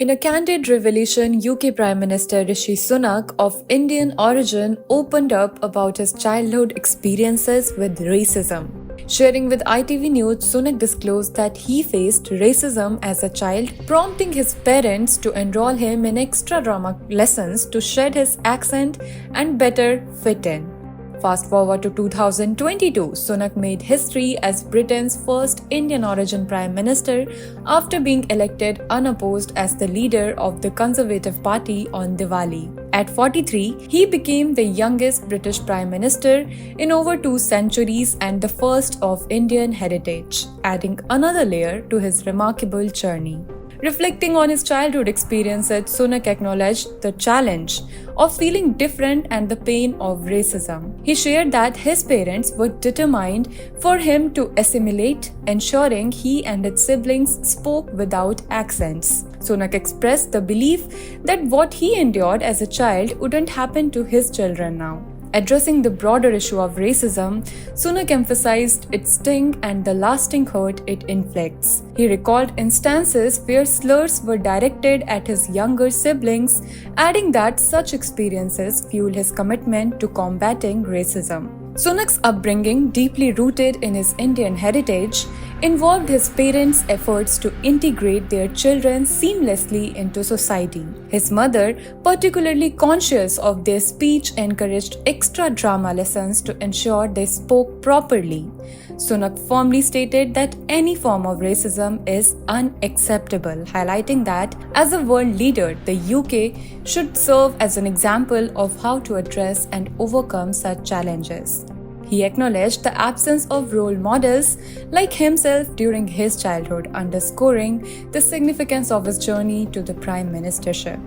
In a candid revelation, UK Prime Minister Rishi Sunak of Indian origin opened up about his childhood experiences with racism. Sharing with ITV News, Sunak disclosed that he faced racism as a child, prompting his parents to enroll him in extra drama lessons to shed his accent and better fit in. Fast forward to 2022, Sunak made history as Britain's first Indian origin Prime Minister after being elected unopposed as the leader of the Conservative Party on Diwali. At 43, he became the youngest British Prime Minister in over 2 centuries and the first of Indian heritage, adding another layer to his remarkable journey. Reflecting on his childhood experiences, Sunak acknowledged the challenge of feeling different and the pain of racism. He shared that his parents were determined for him to assimilate, ensuring he and his siblings spoke without accents. Sunak expressed the belief that what he endured as a child wouldn't happen to his children now. Addressing the broader issue of racism, Sunak emphasized its sting and the lasting hurt it inflicts. He recalled instances where slurs were directed at his younger siblings, adding that such experiences fueled his commitment to combating racism. Sunak's upbringing, deeply rooted in his Indian heritage, involved his parents' efforts to integrate their children seamlessly into society. His mother, particularly conscious of their speech, encouraged extra drama lessons to ensure they spoke properly. Sunak firmly stated that any form of racism is unacceptable, highlighting that as a world leader, the UK should serve as an example of how to address and overcome such challenges. He acknowledged the absence of role models like himself during his childhood, underscoring the significance of his journey to the prime ministership.